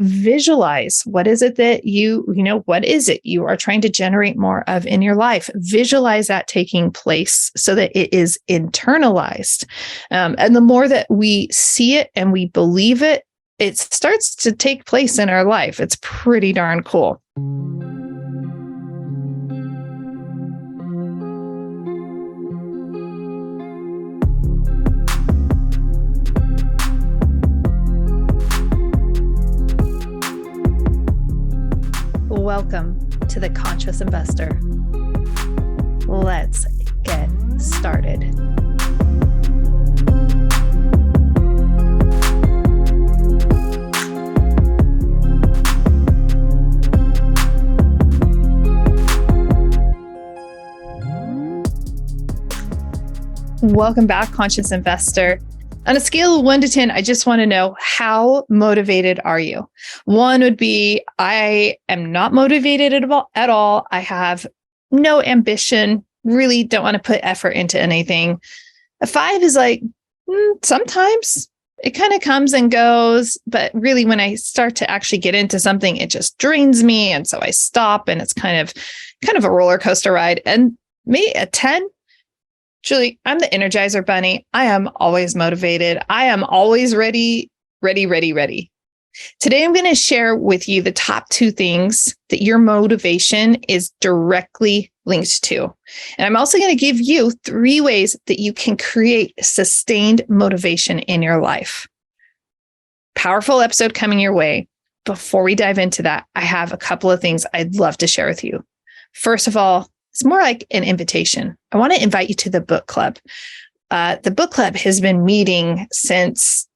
Visualize what is it that what is it you are trying to generate more of in your life? Visualize that taking place so that it is internalized. And the more that we see it and we believe it, it starts to take place in our life. It's pretty darn cool. Welcome to the Conscious Investor. Let's get started. Welcome back, Conscious Investor. On a scale of 1 to 10, I just want to know, how motivated are you? 1 would be, I am not motivated at all. I have no ambition, really don't want to put effort into anything. A 5 is like, sometimes it kind of comes and goes, but really when I start to actually get into something, it just drains me. And so I stop, and it's kind of a roller coaster ride. And maybe a 10, Julie, I'm the Energizer Bunny. I am always motivated. I am always ready. Today, I'm going to share with you the top 2 things that your motivation is directly linked to. And I'm also going to give you 3 ways that you can create sustained motivation in your life. Powerful episode coming your way. Before we dive into that, I have a couple of things I'd love to share with you. First of all, it's more like an invitation. I want to invite you to the book club. The book club has been meeting since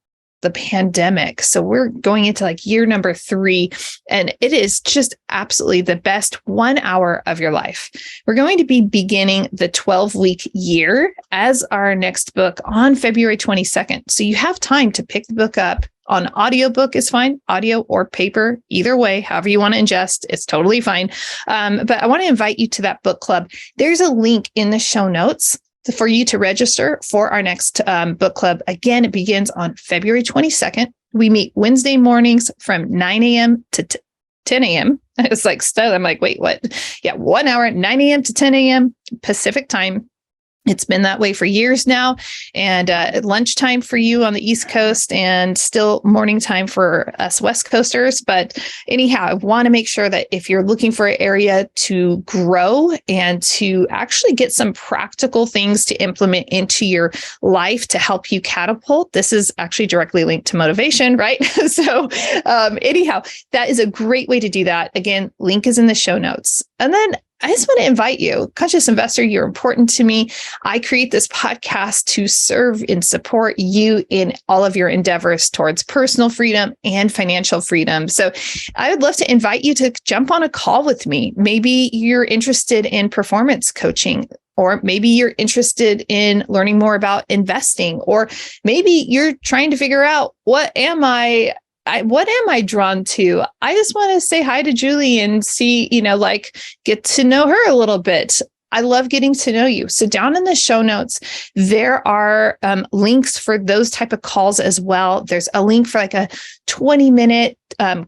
the pandemic. So we're going into like year number 3, and it is just absolutely the best 1 hour of your life. We're going to be beginning the 12-week year as our next book on February 22nd. So you have time to pick the book up. On audiobook is fine, audio or paper, either way, however you want to ingest, it's totally fine. But I want to invite you to that book club. There's a link in the show notes for you to register for our next book club. Again, it begins on February 22nd. We meet Wednesday mornings from 9 a.m. to 10 a.m. It's like, I'm like, wait, what? Yeah, 1 hour, 9 a.m. to 10 a.m. Pacific time. It's been that way for years now, and lunchtime for you on the East Coast, and still morning time for us West Coasters. But anyhow, I want to make sure that if you're looking for an area to grow and to actually get some practical things to implement into your life to help you catapult, this is actually directly linked to motivation, right? So anyhow, that is a great way to do that. Again, link is in the show notes. And then I just want to invite you, Conscious Investor, you're important to me. I create this podcast to serve and support you in all of your endeavors towards personal freedom and financial freedom. So I would love to invite you to jump on a call with me. Maybe you're interested in performance coaching, or maybe you're interested in learning more about investing, or maybe you're trying to figure out, what am I drawn to? I just want to say hi to Julie and see, get to know her a little bit. I love getting to know you. So down in the show notes, there are links for those type of calls as well. There's a link for like a 20-minute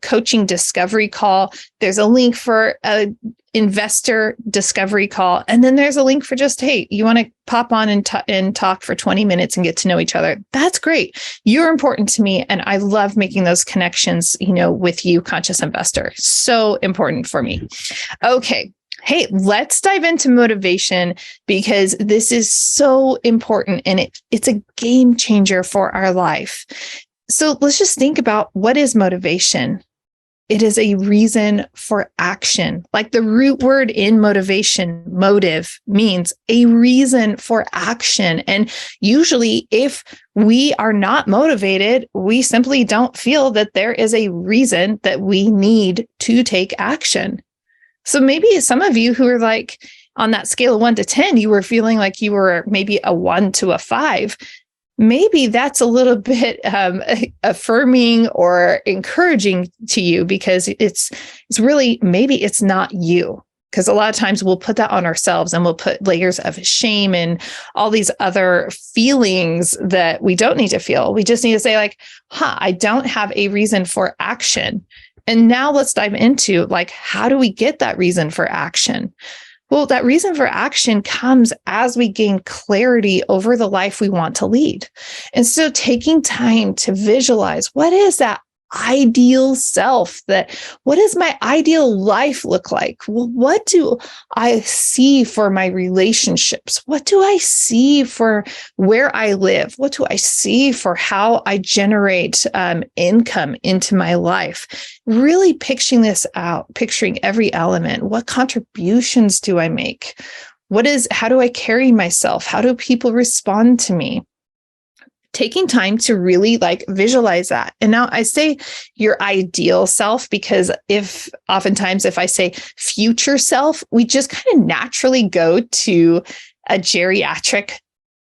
coaching discovery call. There's a link for a investor discovery call. And then there's a link for just, hey, you want to pop on and talk for 20 minutes and get to know each other. That's great. You're important to me. And I love making those connections, with you, Conscious Investor. So important for me. Okay. Hey, let's dive into motivation, because this is so important, and it's a game changer for our life. So let's just think about, what is motivation? It is a reason for action. Like the root word in motivation, motive, means a reason for action. And usually if we are not motivated, we simply don't feel that there is a reason that we need to take action. So maybe some of you who are like, on that scale of 1 to 10, you were feeling like you were maybe a 1 to a 5. Maybe that's a little bit affirming or encouraging to you, because it's really, maybe it's not you. Because a lot of times we'll put that on ourselves and we'll put layers of shame and all these other feelings that we don't need to feel. We just need to say like, I don't have a reason for action. And now let's dive into like, how do we get that reason for action? Well, that reason for action comes as we gain clarity over the life we want to lead. And so taking time to visualize, what is that ideal self? What does my ideal life look like? Well, what do I see for my relationships? What do I see for where I live? What do I see for how I generate income into my life? Really picturing this out, picturing every element. What contributions do I make? How do I carry myself? How do people respond to me? Taking time to really like visualize that. And now I say your ideal self, because oftentimes if I say future self, we just kind of naturally go to a geriatric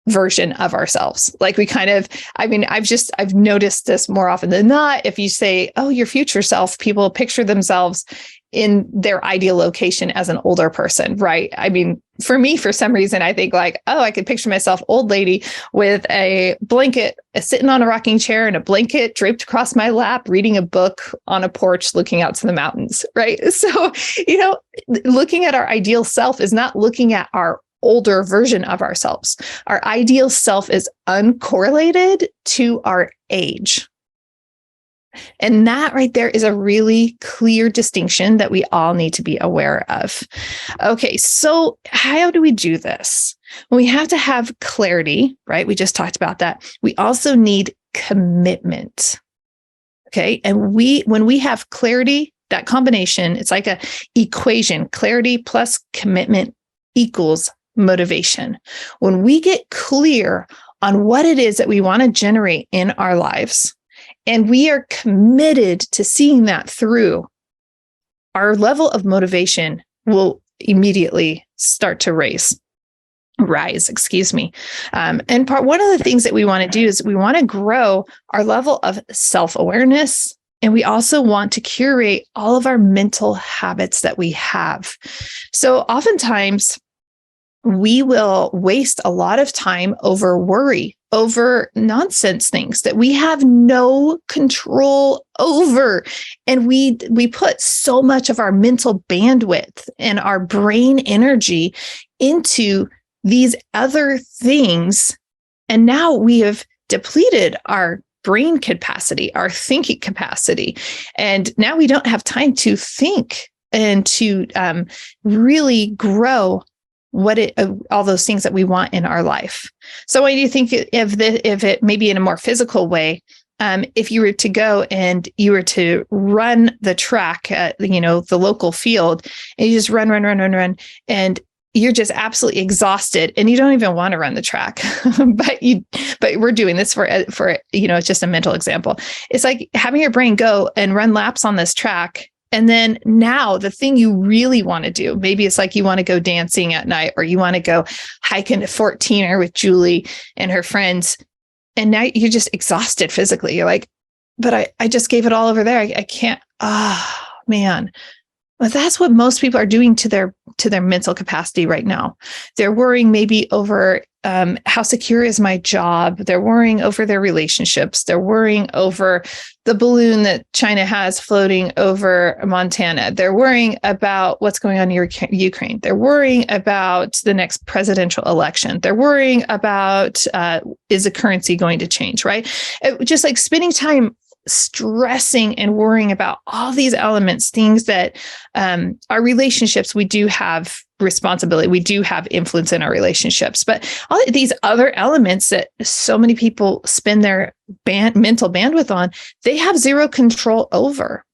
version of ourselves. Like I've noticed this more often than not. If you say, oh, your future self, people picture themselves in their ideal location as an older person, right? I mean, for me, for some reason, I think like, oh, I could picture myself old lady with a blanket, sitting on a rocking chair and a blanket draped across my lap, reading a book on a porch, looking out to the mountains, right? So, looking at our ideal self is not looking at our older version of ourselves. Our ideal self is uncorrelated to our age. And that right there is a really clear distinction that we all need to be aware of. Okay, so how do we do this? Well, we have to have clarity, right? We just talked about that. We also need commitment. Okay, and when we have clarity, that combination, it's like a equation. Clarity plus commitment equals motivation. When we get clear on what it is that we want to generate in our lives, and we are committed to seeing that through, our level of motivation will immediately start to rise. And one of the things that we want to do is we want to grow our level of self-awareness. And we also want to curate all of our mental habits that we have. So oftentimes we will waste a lot of time over worry, over nonsense things that we have no control over. And we put so much of our mental bandwidth and our brain energy into these other things. And now we have depleted our brain capacity, our thinking capacity. And now we don't have time to think and to really grow all those things that we want in our life. So when you think if it maybe in a more physical way, if you were to go and you were to run the track at, the local field, and you just run, and you're just absolutely exhausted and you don't even want to run the track, but we're doing this for, it's just a mental example. It's like having your brain go and run laps on this track. And then now the thing you really want to do, maybe it's like you want to go dancing at night, or you want to go hiking to 14er with Julie and her friends. And now you're just exhausted physically. You're like, but I just gave it all over there. I can't, man. But that's what most people are doing to their mental capacity right now. They're worrying maybe over how secure is my job. They're worrying over their relationships. They're worrying over the balloon that China has floating over Montana. They're worrying about what's going on in Ukraine. They're worrying about the next presidential election. They're worrying about is the currency going to change, right? Just like spending time stressing and worrying about all these elements, things that our relationships, we do have responsibility. We do have influence in our relationships, but all these other elements that so many people spend their mental bandwidth on, they have zero control over.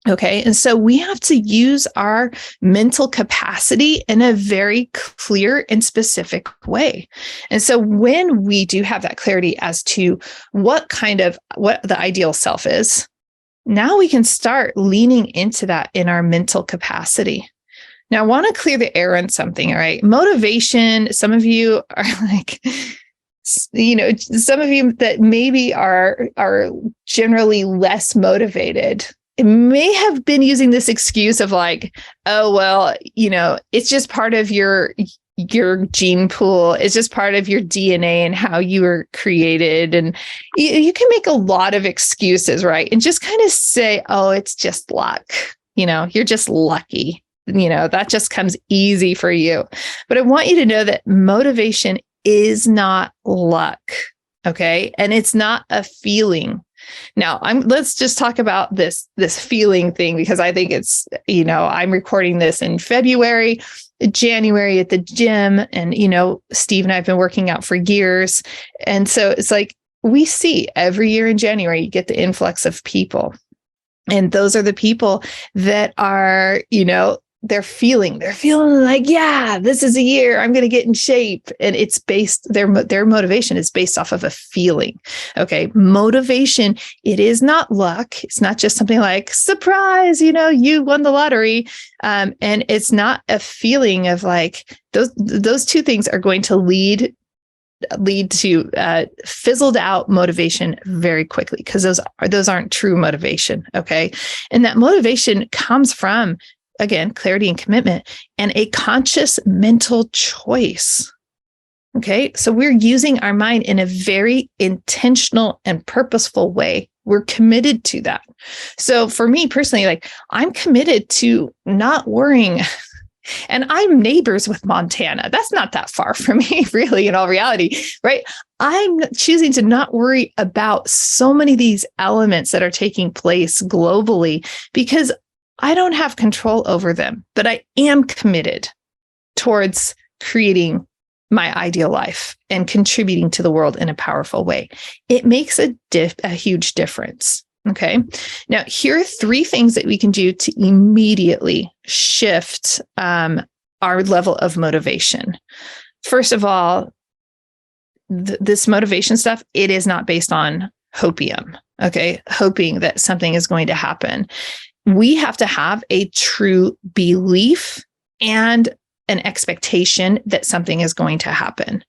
Okay. And so we have to use our mental capacity in a very clear and specific way. And so when we do have that clarity as to what the ideal self is, now we can start leaning into that in our mental capacity. Now, I want to clear the air on something. All right. Motivation. Some of you are like, some of you that maybe are generally less motivated. may have been using this excuse of like, oh, well, it's just part of your gene pool. It's just part of your DNA and how you were created. And you can make a lot of excuses, right? And just kind of say, oh, it's just luck. You're just lucky. That just comes easy for you. But I want you to know that motivation is not luck. Okay. And it's not a feeling. Now, let's just talk about this feeling thing, because I think it's, I'm recording this in February, January at the gym, and, Steve and I have been working out for years. And so it's like, we see every year in January, you get the influx of people. And those are the people that are, they're feeling like, yeah, this is a year I'm going to get in shape. And it's based, their motivation is based off of a feeling. Okay. Motivation, it is not luck. It's not just something like, surprise, you won the lottery. And it's not a feeling of like, those two things are going to lead to fizzled out motivation very quickly, because those aren't true motivation. Okay. And that motivation comes from, again, clarity and commitment and a conscious mental choice. Okay. So we're using our mind in a very intentional and purposeful way. We're committed to that. So for me personally, like, I'm committed to not worrying. And I'm neighbors with Montana. That's not that far from me, really, in all reality, right? I'm choosing to not worry about so many of these elements that are taking place globally, because I don't have control over them, but I am committed towards creating my ideal life and contributing to the world in a powerful way. It makes a huge difference. Okay. Now, here are 3 things that we can do to immediately shift our level of motivation. First of all, this motivation stuff, it is not based on hopium. Okay. Hoping that something is going to happen. We have to have a true belief and an expectation that something is going to happen.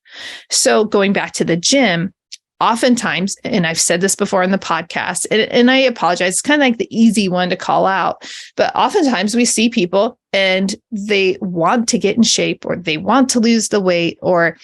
So going back to the gym, oftentimes, and I've said this before in the podcast, and I apologize, it's kind of like the easy one to call out, but oftentimes we see people and they want to get in shape, or they want to lose the weight, or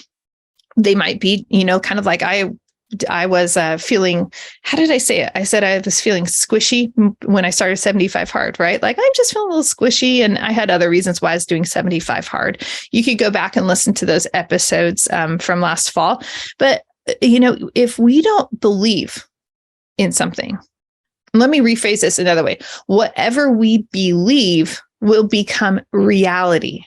they might be, kind of like I was feeling, how did I say it? I said I was feeling squishy when I started 75 hard, right? Like, I'm just feeling a little squishy. And I had other reasons why I was doing 75 hard. You could go back and listen to those episodes from last fall. But if we don't believe in something, let me rephrase this another way. Whatever we believe will become reality.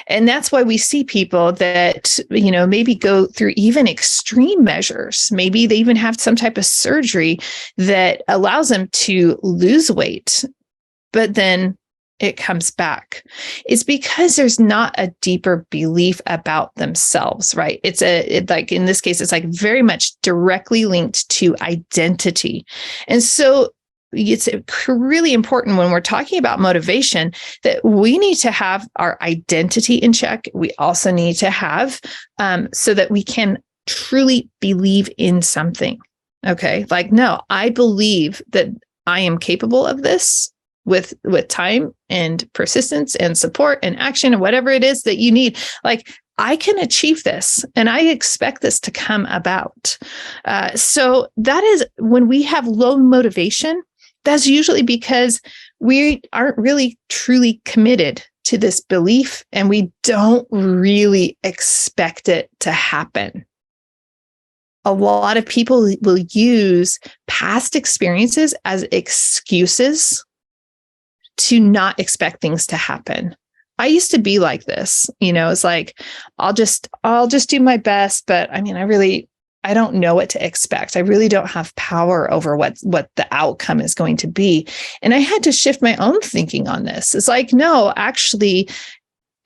And that's why we see people that, maybe go through even extreme measures. Maybe they even have some type of surgery that allows them to lose weight, but then it comes back. It's because there's not a deeper belief about themselves, right? It's like in this case, it's like very much directly linked to identity. And so it's really important when we're talking about motivation that we need to have our identity in check. We also need to have so that we can truly believe in something. Okay. Like, no, I believe that I am capable of this with time and persistence and support and action and whatever it is that you need. Like, I can achieve this and I expect this to come about. So that is when we have low motivation. That's usually because we aren't really truly committed to this belief and we don't really expect it to happen. A lot of people will use past experiences as excuses to not expect things to happen. I used to be like this, it's like, I'll just do my best, but I don't know what to expect. I really don't have power over what the outcome is going to be. And I had to shift my own thinking on this. It's like, no, actually,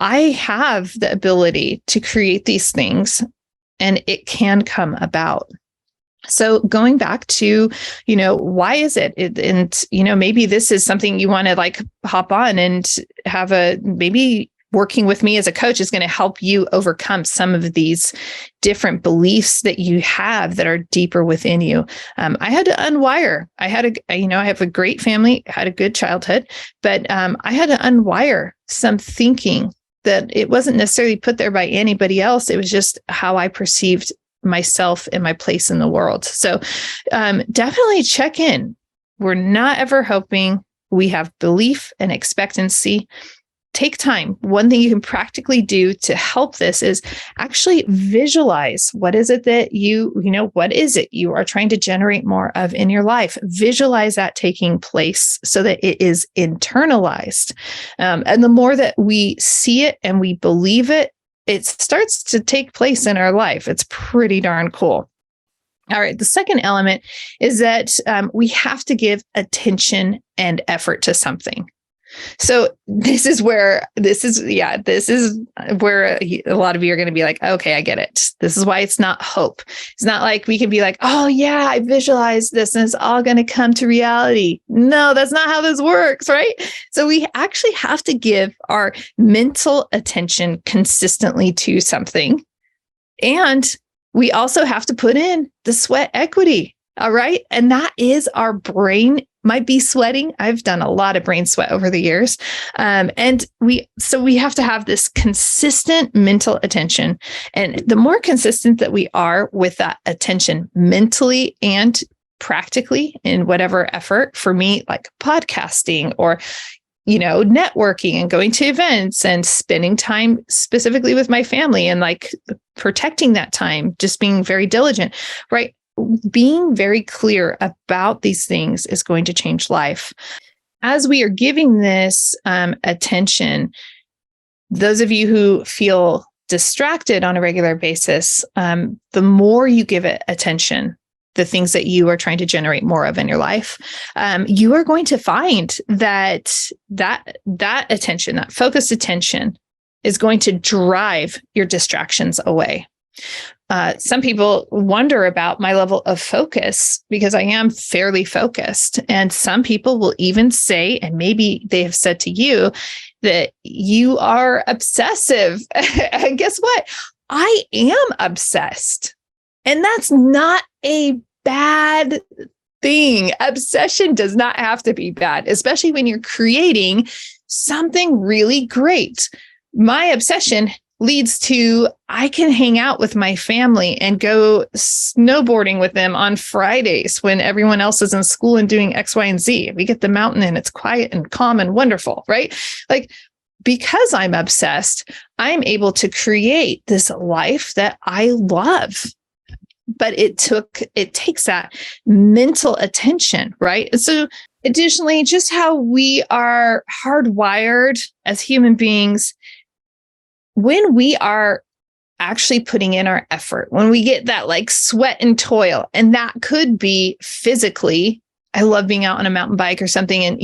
I have the ability to create these things and it can come about. So going back to, why is it? And maybe this is something you want to like hop on and have maybe working with me as a coach is going to help you overcome some of these different beliefs that you have that are deeper within you. I had to unwire. I have a great family, had a good childhood, but I had to unwire some thinking that it wasn't necessarily put there by anybody else. It was just how I perceived myself and my place in the world. So definitely check in. We're not ever hoping. We have belief and expectancy. Take time. One thing you can practically do to help this is actually visualize what is it that what is it you are trying to generate more of in your life? Visualize that taking place so that it is internalized. And the more that we see it and we believe it, it starts to take place in our life. It's pretty darn cool. All right. The second element is that we have to give attention and effort to something. So this is where a lot of you are going to be like, okay, I get it. This is why it's not hope. It's not like we can be like, oh yeah, I visualized this and it's all going to come to reality. No, that's not how this works, right? So we actually have to give our mental attention consistently to something. And we also have to put in the sweat equity. All right. And that is our brain might be sweating. I've done a lot of brain sweat over the years. And we have to have this consistent mental attention. And the more consistent that we are with that attention mentally and practically in whatever effort, for me, like podcasting or networking and going to events and spending time specifically with my family and like protecting that time, just being very diligent, right? Being very clear about these things is going to change life. As we are giving this attention, those of you who feel distracted on a regular basis, the more you give it attention, the things that you are trying to generate more of in your life, you are going to find that attention, that focused attention, is going to drive your distractions away. Some people wonder about my level of focus because I am fairly focused. And some people will even say, and maybe they have said to you, that you are obsessive. And guess what? I am obsessed. And that's not a bad thing. Obsession does not have to be bad, especially when you're creating something really great. My obsession leads to I can hang out with my family and go snowboarding with them on Fridays when everyone else is in school and doing X, Y, and Z. We get the mountain and it's quiet and calm and wonderful, right? Like, because I'm obsessed, I'm able to create this life that I love. But it takes that mental attention, right? And so additionally, just how we are hardwired as human beings, when we are actually putting in our effort, when we get that like sweat and toil, and that could be physically, I love being out on a mountain bike or something. And,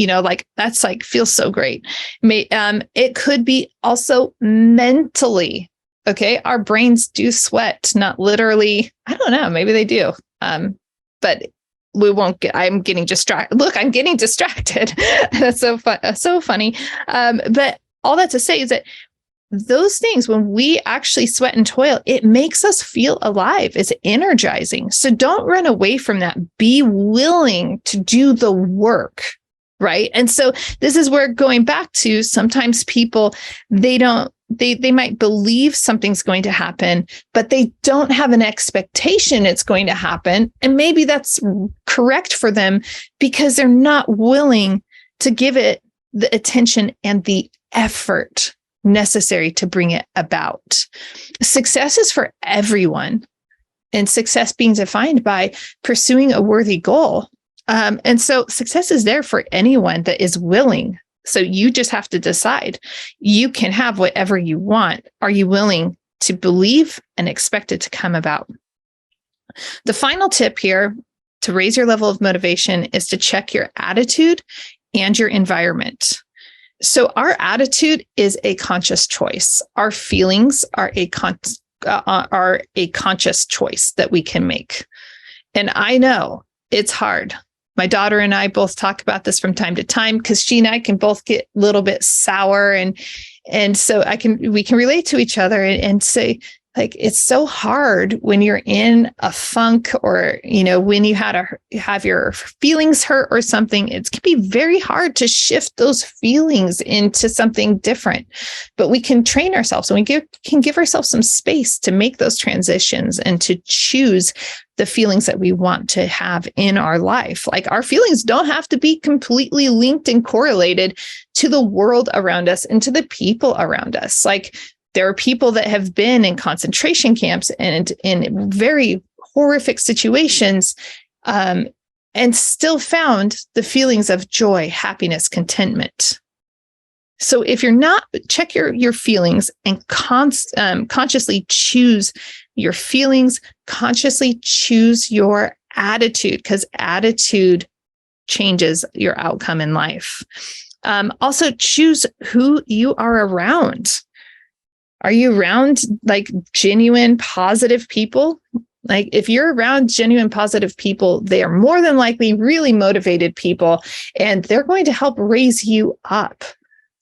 that's like, feels so great. It could be also mentally. Okay. Our brains do sweat, not literally. I don't know. Maybe they do. But we won't get, I'm getting distracted. Look, I'm getting distracted. That's so fun. So funny. But all that to say is that those things, when we actually sweat and toil, it makes us feel alive. It's energizing. So don't run away from that. Be willing to do the work, right? And so this is where going back to sometimes people, they might believe something's going to happen, but they don't have an expectation it's going to happen. And maybe that's correct for them because they're not willing to give it the attention and the effort necessary to bring it about. Success is for everyone, and success being defined by pursuing a worthy goal. And so success is there for anyone that is willing. So you just have to decide. You can have whatever you want. Are you willing to believe and expect it to come about? The final tip here to raise your level of motivation is to check your attitude and your environment. So our attitude is a conscious choice. Our feelings are a conscious choice that we can make. And I know it's hard. My daughter and I both talk about this from time to time because she and I can both get a little bit sour and And so we can relate to each other and say, like, it's so hard when you're in a funk, or, when you have your feelings hurt or something. It can be very hard to shift those feelings into something different, but we can train ourselves, and we can give ourselves some space to make those transitions and to choose the feelings that we want to have in our life. Like, our feelings don't have to be completely linked and correlated to the world around us and to the people around us. Like, there are people that have been in concentration camps and in very horrific situations, and still found the feelings of joy, happiness, contentment. So if you're not, check your feelings and consciously choose your feelings, consciously choose your attitude, because attitude changes your outcome in life. Also, choose who you are around. Are you around like genuine positive people? Like, if you're around genuine positive people, they are more than likely really motivated people, and they're going to help raise you up.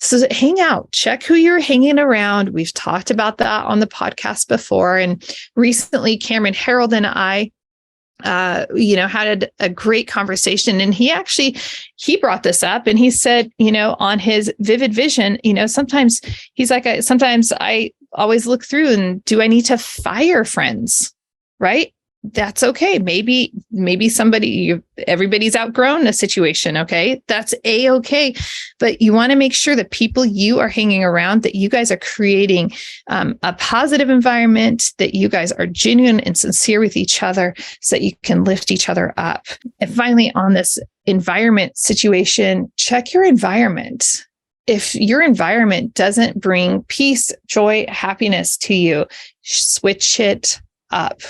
So hang out, check who you're hanging around. We've talked about that on the podcast before. And recently, Cameron Harold and I had a great conversation, and he brought this up, and he said, on his vivid vision, sometimes he's like, sometimes I always look through, and do I need to fire friends? Right? That's okay. Maybe everybody's outgrown a situation. Okay. That's okay. But you want to make sure that people you are hanging around, that you guys are creating a positive environment, that you guys are genuine and sincere with each other, so that you can lift each other up. And finally, on this environment situation, check your environment. If your environment doesn't bring peace, joy, happiness to you, switch it up.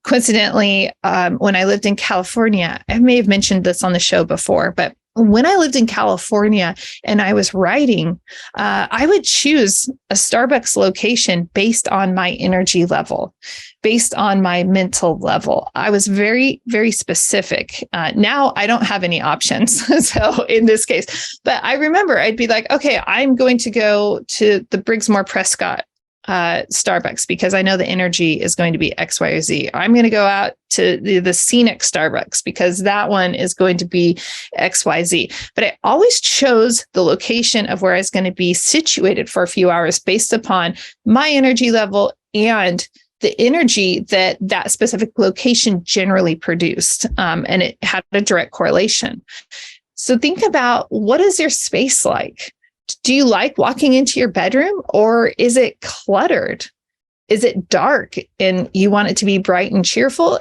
Coincidentally, when I lived in California, I may have mentioned this on the show before, but when I lived in California and I was writing, I would choose a Starbucks location based on my energy level, based on my mental level. I was very, very specific. Now I don't have any options. So in this case, but I remember I'd be like, okay, I'm going to go to the Briggsmore Prescott Starbucks because I know the energy is going to be X, Y, or Z. I'm going to go out to the scenic Starbucks because that one is going to be X, Y, Z. But I always chose the location of where I was going to be situated for a few hours based upon my energy level and the energy that that specific location generally produced. And it had a direct correlation. So think about, what is your space like? Do you like walking into your bedroom, or is it cluttered? Is it dark and you want it to be bright and cheerful?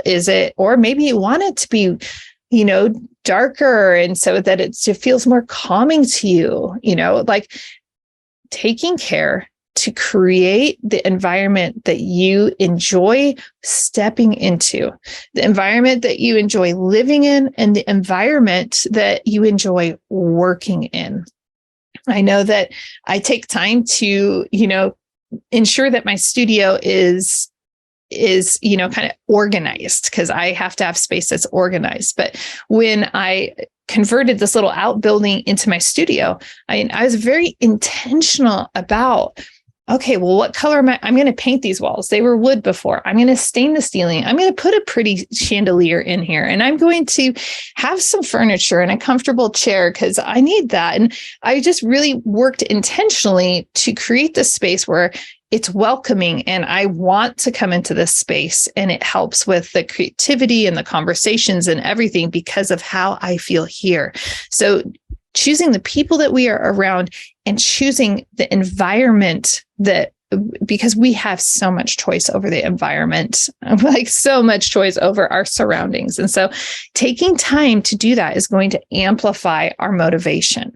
Or maybe you want it to be, darker, and so that it feels more calming to you, like taking care to create the environment that you enjoy stepping into, the environment that you enjoy living in, and the environment that you enjoy working in. I know that I take time to, ensure that my studio is kind of organized, because I have to have space that's organized. But when I converted this little outbuilding into my studio, I was very intentional about, okay, well, what color I'm going to paint these walls. They were wood before. I'm going to stain the ceiling. I'm going to put a pretty chandelier in here, and I'm going to have some furniture and a comfortable chair because I need that. And I just really worked intentionally to create this space where it's welcoming, and I want to come into this space, and it helps with the creativity and the conversations and everything because of how I feel here. So choosing the people that we are around and choosing the environment because we have so much choice over the environment, like so much choice over our surroundings. And so taking time to do that is going to amplify our motivation.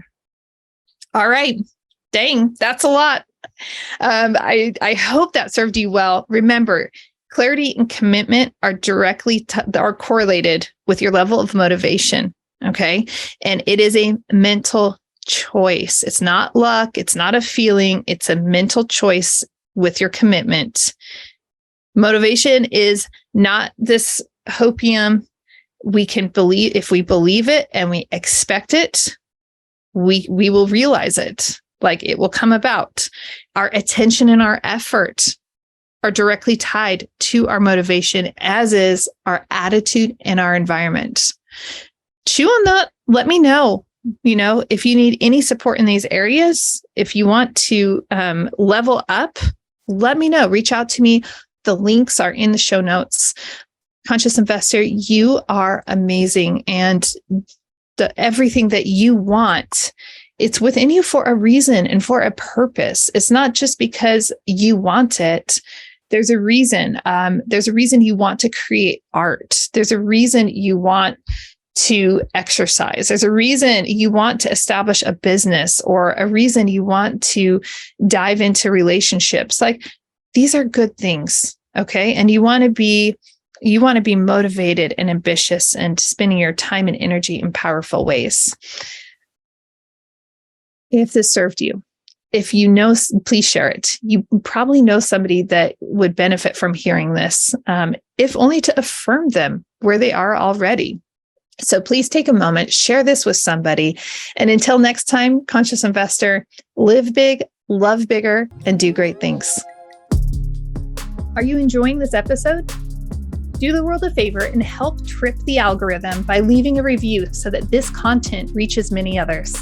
All right. Dang, that's a lot. I hope that served you well. Remember, clarity and commitment are directly are correlated with your level of motivation. Okay. And it is a mental choice. It's not luck. It's not a feeling. It's a mental choice with your commitment. Motivation is not this hopium. We can believe, if we believe it and we expect it, we will realize it. Like it will come about. Our attention and our effort are directly tied to our motivation, as is our attitude and our environment. Chew on that. Let me know, if you need any support in these areas, if you want to level up, let me know. Reach out to me. The links are in the show notes. Conscious Investor, you are amazing. And everything that you want, it's within you for a reason and for a purpose. It's not just because you want it. There's a reason. There's a reason you want to create art. There's a reason you want to exercise. There's a reason you want to establish a business, or a reason you want to dive into relationships. Like, these are good things. Okay. And you want to be motivated and ambitious and spending your time and energy in powerful ways. If this served you, if you know, please share it. You probably know somebody that would benefit from hearing this, if only to affirm them where they are already. So please take a moment, share this with somebody. And until next time, Conscious Investor, live big, love bigger, and do great things. Are you enjoying this episode? Do the world a favor and help trip the algorithm by leaving a review so that this content reaches many others.